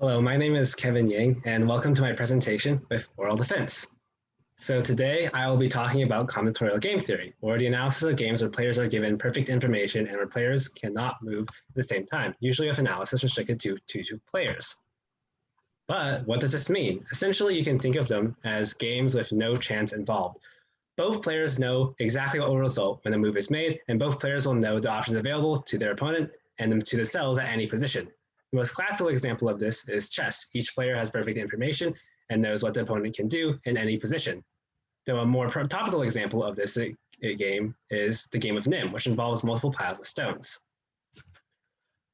Hello, my name is Kevin Yang, and welcome to my presentation with oral defense. So today I will be talking about combinatorial game theory, or the analysis of games where players are given perfect information and where players cannot move at the same time, usually with analysis restricted to two players. But what does this mean? Essentially, you can think of them as games with no chance involved. Both players know exactly what will result when a move is made, and both players will know the options available to their opponent and to themselves at any position. The most classical example of this is chess. Each player has perfect information and knows what the opponent can do in any position. Though a more topical example of this game is the game of Nim, which involves multiple piles of stones.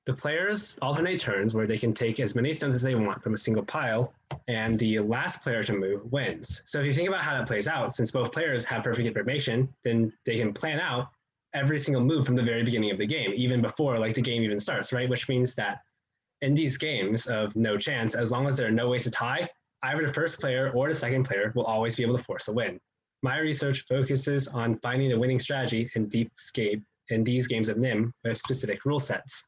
The players alternate turns where they can take as many stones as they want from a single pile, and the last player to move wins. So if you think about how that plays out, since both players have perfect information, then they can plan out every single move from the very beginning of the game, even before the game even starts, right? Which means that in these games of no chance, as long as there are no ways to tie, either the first player or the second player will always be able to force a win. My research focuses on finding the winning strategy in these games of Nim with specific rule sets.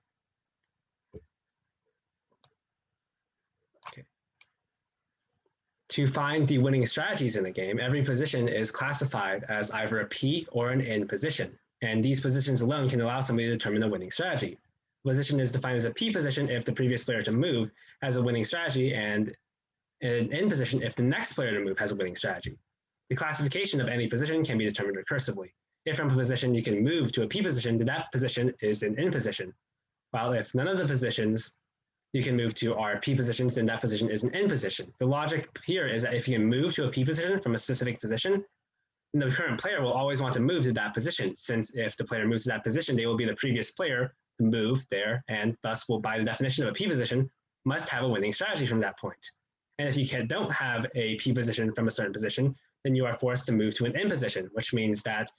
To find the winning strategies in the game, every position is classified as either a P or an N position, and these positions alone can allow somebody to determine the winning strategy. Position is defined as a P position if the previous player to move has a winning strategy, and an N position if the next player to move has a winning strategy. The classification of any position can be determined recursively. If from a position you can move to a P position, then that position is an N position. While if none of the positions you can move to are P positions, then that position is an N position. The logic here is that if you can move to a P position from a specific position, then the current player will always want to move to that position, since if the player moves to that position, they will be the previous player to move there, and thus will, by the definition of a P position, must have a winning strategy from that point. And if you don't have a P position from a certain position, then you are forced to move to an N position, which means that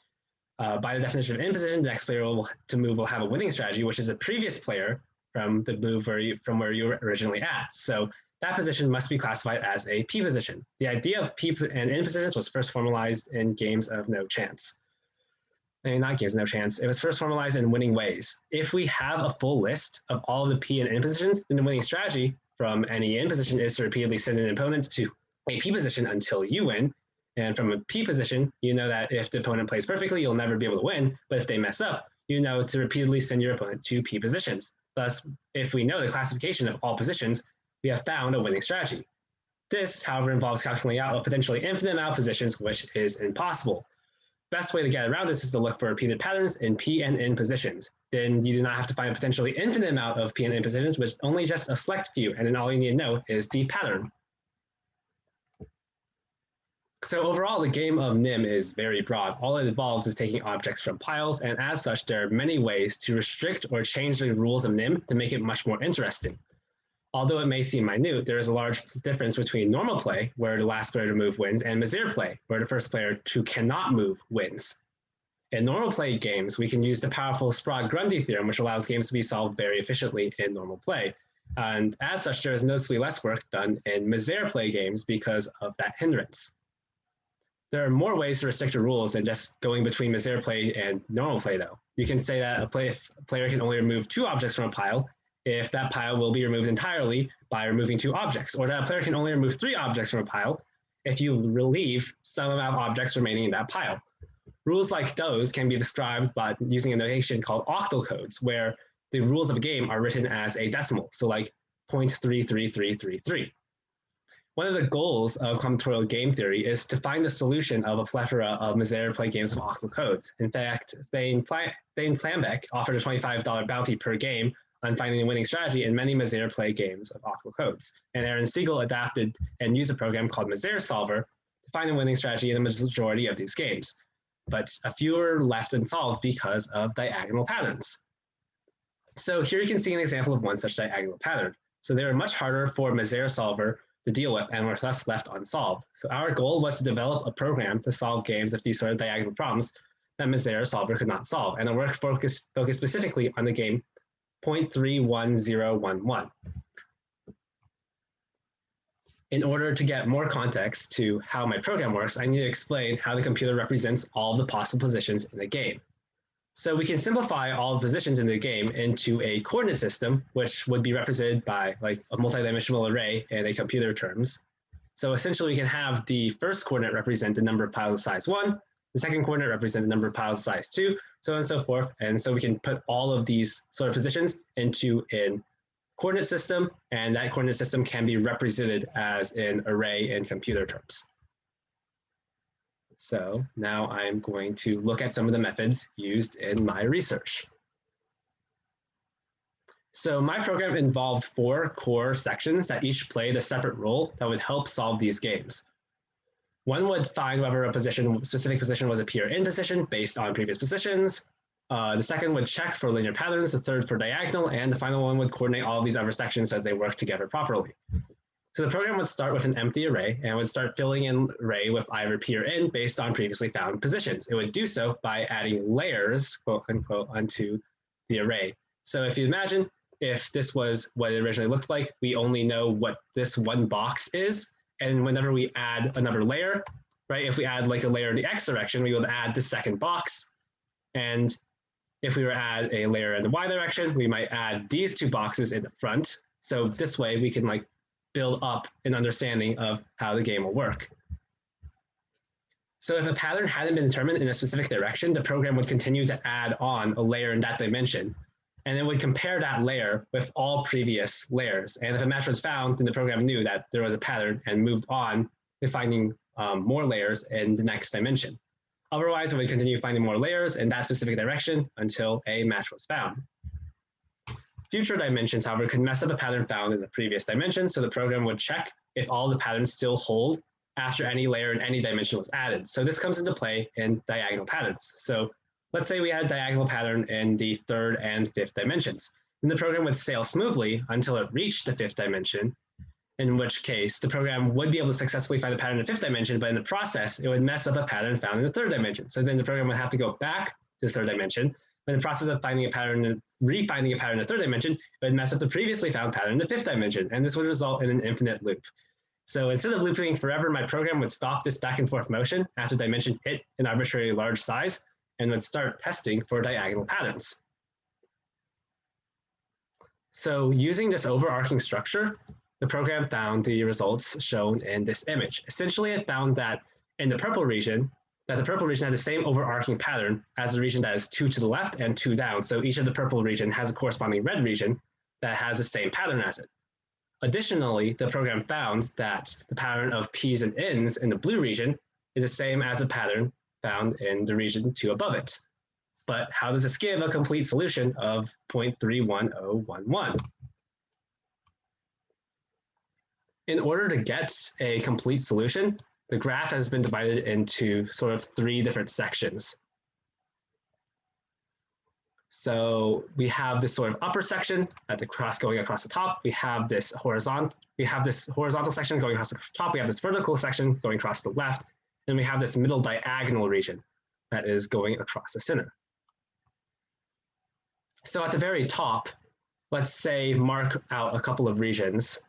by the definition of N position, the next player to move will have a winning strategy, which is the previous player from the move from where you were originally at. So that position must be classified as a P position. The idea of P and N positions was first formalized in games of no chance. I mean, not games of no chance. It was first formalized in winning ways. If we have a full list of all of the P and N positions, then the winning strategy from any N position is to repeatedly send an opponent to a P position until you win. And from a P position, you know that if the opponent plays perfectly, you'll never be able to win. But if they mess up, you know to repeatedly send your opponent to P positions. Thus, if we know the classification of all positions, we have found a winning strategy. This, however, involves calculating out a potentially infinite amount of positions, which is impossible. Best way to get around this is to look for repeated patterns in P and N positions. Then you do not have to find a potentially infinite amount of P and N positions, which only just a select few, and then all you need to know is the pattern. So overall, the game of Nim is very broad. All it involves is taking objects from piles, and as such, there are many ways to restrict or change the rules of Nim to make it much more interesting. Although it may seem minute, there is a large difference between normal play, where the last player to move wins, and Mazir play, where the first player who cannot move wins. In normal play games, we can use the powerful Sprague-Grundy theorem, which allows games to be solved very efficiently in normal play. And as such, there is noticeably less work done in Mazir play games because of that hindrance. There are more ways to restrict the rules than just going between Mazir play and normal play, though. You can say that a player can only remove 2 objects from a pile if that pile will be removed entirely by removing 2 objects, or that a player can only remove 3 objects from a pile if you relieve some amount of objects remaining in that pile. Rules like those can be described by using a notation called octal codes, where the rules of a game are written as a decimal, so like 0.33333. One of the goals of combinatorial game theory is to find a solution of a plethora of Mazir play games of octal codes. In fact, Thane Planbeck offered a $25 bounty per game on finding the winning strategy in many Mazir play games of octal codes. And Aaron Siegel adapted and used a program called Mazir Solver to find a winning strategy in the majority of these games. But a few are left unsolved because of diagonal patterns. So here you can see an example of one such diagonal pattern. So they were much harder for Mazir Solver to deal with and were thus left unsolved. So our goal was to develop a program to solve games of these sort of diagonal problems that Mazir Solver could not solve. And the work focused specifically on the game 0.31011. In order to get more context to how my program works, I need to explain how the computer represents all of the possible positions in a game. So we can simplify all the positions in the game into a coordinate system, which would be represented by like a multidimensional array in a computer terms. So essentially we can have the first coordinate represent the number of piles of size 1, the second coordinate represent the number of piles of size 2, so on and so forth. And so we can put all of these sort of positions into an coordinate system, and that coordinate system can be represented as an array in computer terms. So now I'm going to look at some of the methods used in my research. So my program involved 4 core sections that each played a separate role that would help solve these games. One would find whether a specific position was a peer in position based on previous positions. The second would check for linear patterns, the third for diagonal, and the final one would coordinate all of these other sections so that they work together properly. So the program would start with an empty array and would start filling in array with either peer in based on previously found positions. It would do so by adding layers, quote unquote, onto the array. So if you imagine, if this was what it originally looked like, we only know what this one box is. And whenever we add another layer, right, if we add like a layer in the X direction, we would add the second box. And if we were to add a layer in the Y direction, we might add these 2 boxes in the front. So this way we can like build up an understanding of how the game will work. So if a pattern hadn't been determined in a specific direction, the program would continue to add on a layer in that dimension, and it would compare that layer with all previous layers. And if a match was found, then the program knew that there was a pattern and moved on to finding more layers in the next dimension. Otherwise, it would continue finding more layers in that specific direction until a match was found. Future dimensions, however, could mess up a pattern found in the previous dimension, so the program would check if all the patterns still hold after any layer in any dimension was added. So this comes into play in diagonal patterns. So let's say we had a diagonal pattern in the 3rd and 5th dimensions. Then the program would sail smoothly until it reached the 5th dimension, in which case the program would be able to successfully find a pattern in the 5th dimension, but in the process, it would mess up a pattern found in the 3rd dimension. So then the program would have to go back to the 3rd dimension. But in the process of finding a pattern and refinding a pattern in the 3rd dimension, it would mess up the previously found pattern in the 5th dimension, and this would result in an infinite loop. So instead of looping forever, my program would stop this back and forth motion after the dimension hit an arbitrarily large size and would start testing for diagonal patterns. So using this overarching structure, the program found the results shown in this image. Essentially, it found that in the purple region, the purple region had the same overarching pattern as the region that is 2 to the left and 2 down. So each of the purple region has a corresponding red region that has the same pattern as it. Additionally, the program found that the pattern of P's and N's in the blue region is the same as the pattern found in the region 2 above it. But how does this give a complete solution of 0.31011? In order to get a complete solution, the graph has been divided into sort of 3 different sections. So we have this sort of upper section at the cross going across the top. We have this horizontal section going across the top. We have this vertical section going across the left. And we have this middle diagonal region that is going across the center. So at the very top, let's say mark out a couple of regions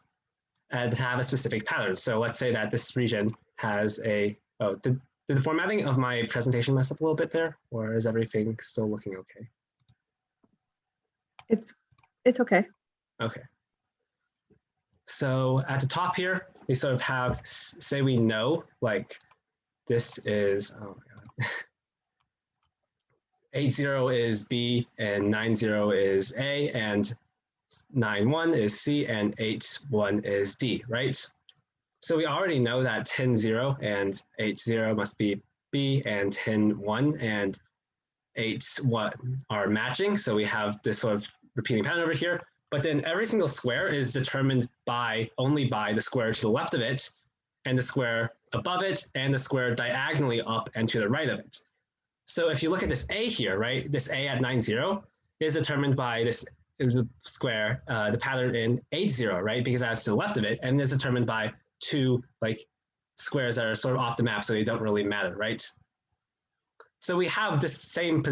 and have a specific pattern. So let's say that this region has a, did the formatting of my presentation mess up a little bit there, or is everything still looking okay? It's okay. Okay. So at the top here, we sort of have, say we know, like this is, oh my God. 8.0 is B and 9.0 is A and 9.1 is C and 8.1 is D, right? So we already know that 10.0 and 8.0 must be B and 10.1 and 8.1 are matching. So we have this sort of repeating pattern over here, but then every single square is determined only by the square to the left of it and the square above it and the square diagonally up and to the right of it. So if you look at this A here, right, this A at 9.0 is determined by this square, the pattern in 8.0, right, because that's to the left of it, and is determined by 2 like squares that are sort of off the map, so they don't really matter, right? So we have this same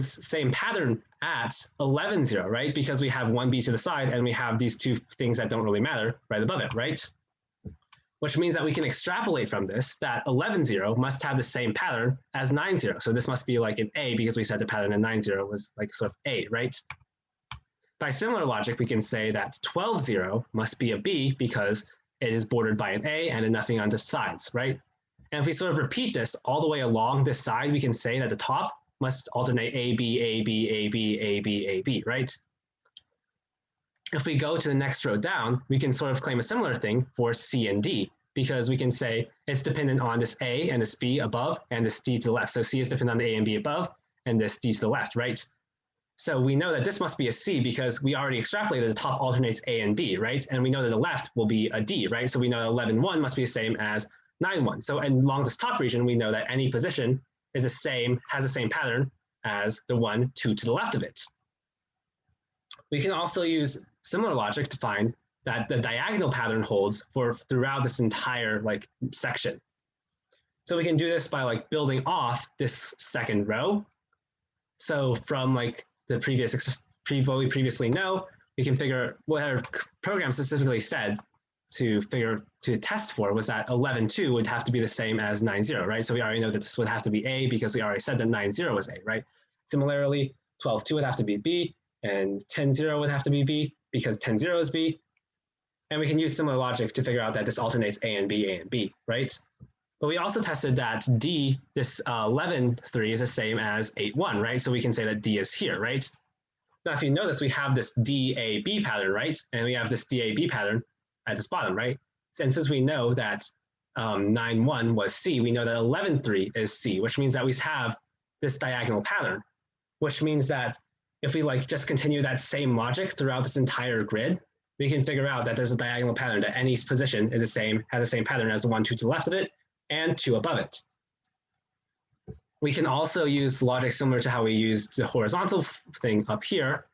pattern at 11.0, right, because we have 1B to the side, and we have these 2 things that don't really matter right above it, right? which means that we can extrapolate from this that 11.0 must have the same pattern as 9.0. So this must be like an A because we said the pattern in 9.0 was like sort of A, right? By similar logic, we can say that 12.0 must be a B because it is bordered by an A and then nothing on the sides, right? And if we sort of repeat this all the way along this side, we can say that the top must alternate A, B, A, B, A, B, A, B, A, B, right? If we go to the next row down, we can sort of claim a similar thing for C and D, because we can say it's dependent on this A and this B above and this D to the left. So C is dependent on the A and B above and this D to the left, right? So we know that this must be a C because we already extrapolated the top alternates A and B, right? And we know that the left will be a D, right? So we know that 11.1 must be the same as 9.1. So along this top region, we know that any position is the same, has the same pattern as the 1, 2 to the left of it. We can also use similar logic to find that the diagonal pattern holds for throughout this entire like section. So we can do this by like building off this second row. So from like the previous what we previously know, we can figure what our program specifically said to test for was that 11.2 would have to be the same as 9.0, right? So we already know that this would have to be A because we already said that 9.0 was A, right? Similarly, 12.2 would have to be B, and 10.0 would have to be B because 10.0 is B. And we can use similar logic to figure out that this alternates A and B, right? But we also tested that D, this 11.3 is the same as 8.1, right? So we can say that D is here, right? Now, if you notice, we have this DAB pattern, right? And we have this DAB pattern at this bottom, right? And since we know that 9.1 was C, we know that 11.3 is C, which means that we have this diagonal pattern, which means that if we like just continue that same logic throughout this entire grid, we can figure out that there's a diagonal pattern, that any position is the same, has the same pattern as the 1, 2 to the left of it and 2 above it. We can also use logic similar to how we used the horizontal thing up here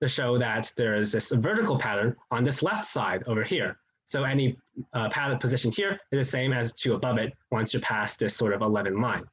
to show that there is this vertical pattern on this left side over here. So any pattern position here is the same as 2 above it once you're past this sort of 11 line.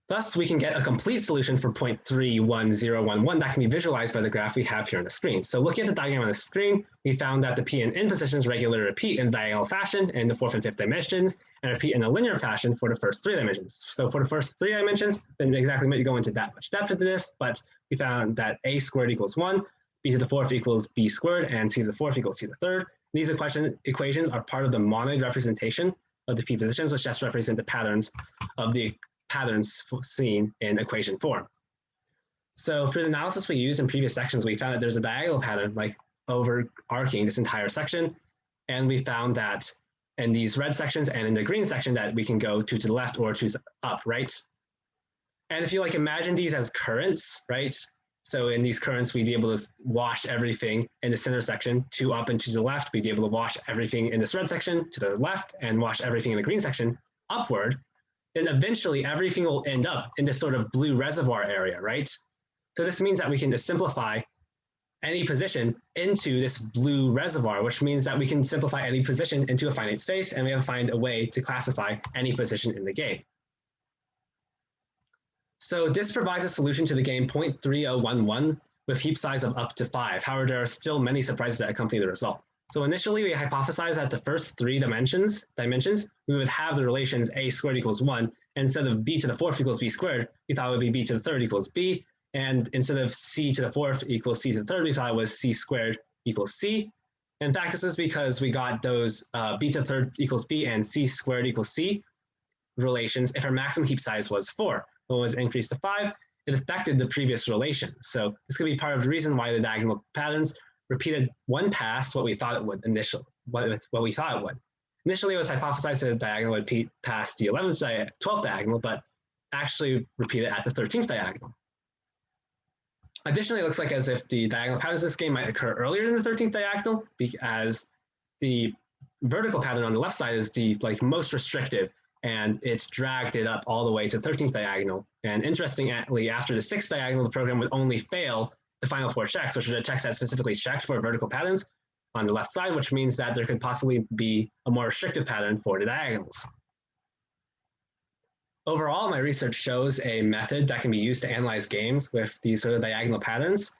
Thus, we can get a complete solution for 0.31011 that can be visualized by the graph we have here on the screen. So looking at the diagram on the screen, we found that the P and N positions regularly repeat in diagonal fashion in the 4th and 5th dimensions and repeat in a linear fashion for the first 3 dimensions. So for the first 3 dimensions, then exactly might go into that much depth into this, but we found that A squared equals 1, B to the 4th equals B squared, and C to the 4th equals C to the 3rd. These equations are part of the monoid representation of the P positions, which just represent the patterns of the patterns seen in equation form. So for the analysis we used in previous sections, we found that there's a diagonal pattern like overarching this entire section. And we found that in these red sections and in the green section that we can go 2 to the left or 2 up, right? And if you like imagine these as currents, right? So in these currents, we'd be able to wash everything in the center section, 2 up and 2 to the left. We'd be able to wash everything in this red section to the left and wash everything in the green section upward. Then eventually everything will end up in this sort of blue reservoir area, right? So this means that we can just simplify any position into this blue reservoir, which means that we can simplify any position into a finite space, and we have to find a way to classify any position in the game. So this provides a solution to the game 0.3011 with heap size of up to 5. However, there are still many surprises that accompany the result. So initially, we hypothesized that the first 3 dimensions, we would have the relations A squared equals 1. And instead of B to the 4th equals B squared, we thought it would be B to the 3rd equals B. And instead of C to the 4th equals C to the 3rd, we thought it was C squared equals C. In fact, this is because we got those B to the 3rd equals B and C squared equals C relations if our maximum heap size was 4. When it was increased to 5, it affected the previous relation. So this could be part of the reason why the diagonal patterns repeated one past what we thought it would initially, what we thought it would. Initially, it was hypothesized that the diagonal would repeat past the 12th diagonal, but actually repeated at the 13th diagonal. Additionally, it looks like as if the diagonal patterns in this game might occur earlier than the 13th diagonal, because the vertical pattern on the left side is the most restrictive, and it's dragged it up all the way to the 13th diagonal. And interestingly, after the 6th diagonal, the program would only fail the final 4 checks, which are the checks that specifically checked for vertical patterns on the left side, which means that there could possibly be a more restrictive pattern for the diagonals. Overall, my research shows a method that can be used to analyze games with these sort of diagonal patterns.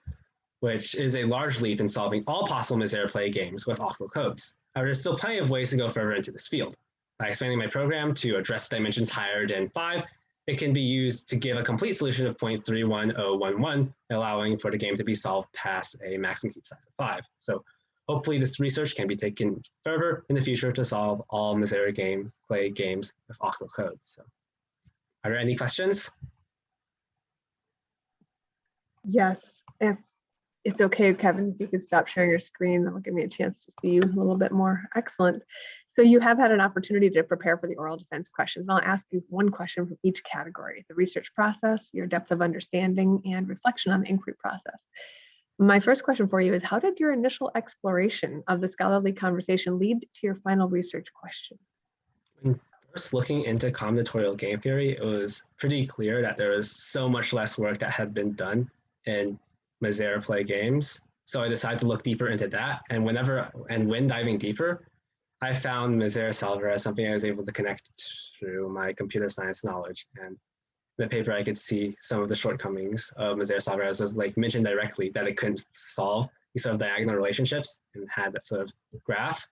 which is a large leap in solving all possible Misere play games with octal codes. However, there's still plenty of ways to go further into this field. By expanding my program to address dimensions higher than 5, it can be used to give a complete solution of 0.31011, allowing for the game to be solved past a maximum heap size of 5. So hopefully this research can be taken further in the future to solve all Misere play games with octal codes. So, are there any questions? Yes, if it's okay, Kevin, if you could stop sharing your screen, that'll give me a chance to see you a little bit more. Excellent. So you have had an opportunity to prepare for the oral defense questions. I'll ask you one question from each category: the research process, your depth of understanding, and reflection on the inquiry process. My first question for you is, how did your initial exploration of the scholarly conversation lead to your final research question? When first looking into combinatorial game theory, it was pretty clear that there was so much less work that had been done in Misere play games. So I decided to look deeper into that. And when diving deeper, I found Misere solver as something I was able to connect through my computer science knowledge. And in the paper, I could see some of the shortcomings of Misere solver, as was like mentioned directly, that it couldn't solve these sort of diagonal relationships and had that sort of graph.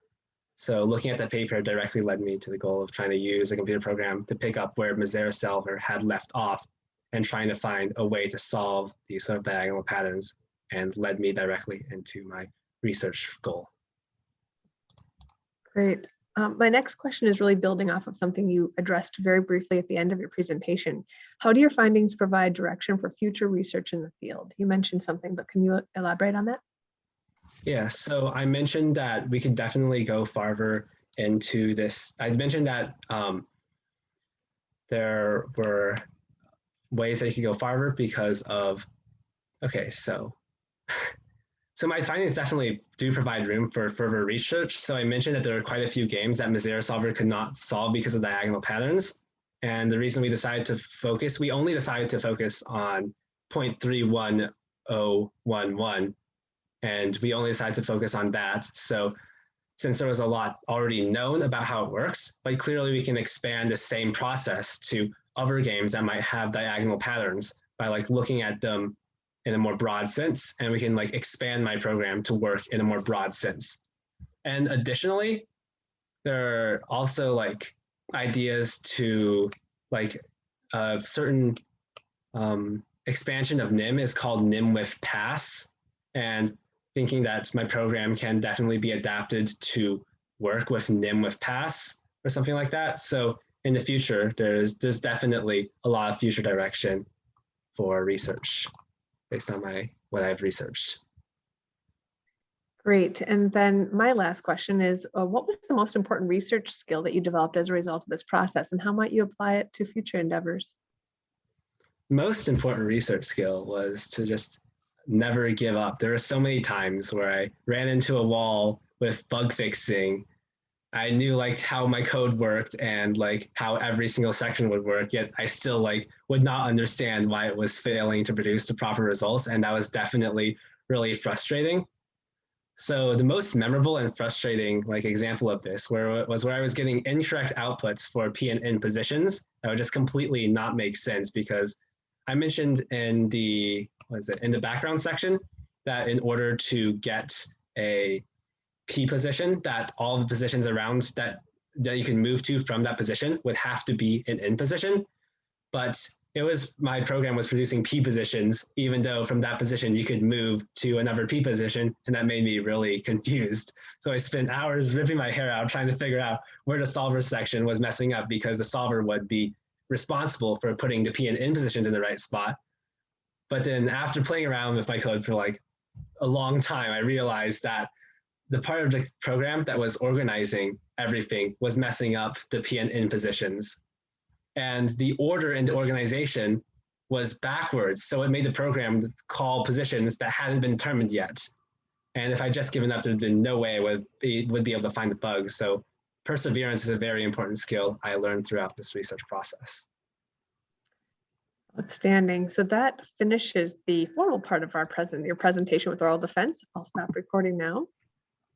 So looking at that paper directly led me to the goal of trying to use a computer program to pick up where Misere solver had left off and trying to find a way to solve these sort of diagonal patterns, and led me directly into my research goal. Great. My next question is really building off of something you addressed very briefly at the end of your presentation. How do your findings provide direction for future research in the field? You mentioned something, but can you elaborate on that? Yeah, so I mentioned that we could definitely go farther into this. I mentioned that there were ways that you could go farther because of, okay, so my findings definitely do provide room for further research. So I mentioned that there are quite a few games that Misere solver could not solve because of diagonal patterns. And the reason we only decided to focus on 0.31011, and we only decided to focus on that. So since there was a lot already known about how it works, but clearly we can expand the same process to other games that might have diagonal patterns by like looking at them in a more broad sense, and we can like expand my program to work in a more broad sense. And additionally, there are also like ideas to like certain expansion of NIM is called NIM with pass, and thinking that my program can definitely be adapted to work with NIM with pass or something like that. So in the future, there's definitely a lot of future direction for research based on what I've researched. Great. And then my last question is, what was the most important research skill that you developed as a result of this process, and how might you apply it to future endeavors? Most important research skill was to just never give up. There were so many times where I ran into a wall with bug fixing. I knew like how my code worked and like how every single section would work, yet I still like would not understand why it was failing to produce the proper results. And that was definitely really frustrating. So the most memorable and frustrating like example of this was where I was getting incorrect outputs for P and N positions that would just completely not make sense, because I mentioned in the background section that in order to get a P position, that all the positions around that you can move to from that position would have to be an N position. But my program was producing P positions, even though from that position you could move to another P position, and that made me really confused. So I spent hours ripping my hair out trying to figure out where the solver section was messing up, because the solver would be responsible for putting the P and N positions in the right spot. But then after playing around with my code for like a long time, I realized that the part of the program that was organizing everything was messing up the P and N positions. And the order in the organization was backwards. So it made the program call positions that hadn't been determined yet. And if I'd just given up, there'd been no way I would be able to find the bugs. So perseverance is a very important skill I learned throughout this research process. Outstanding. So that finishes the formal part of your presentation with oral defense. I'll stop recording now.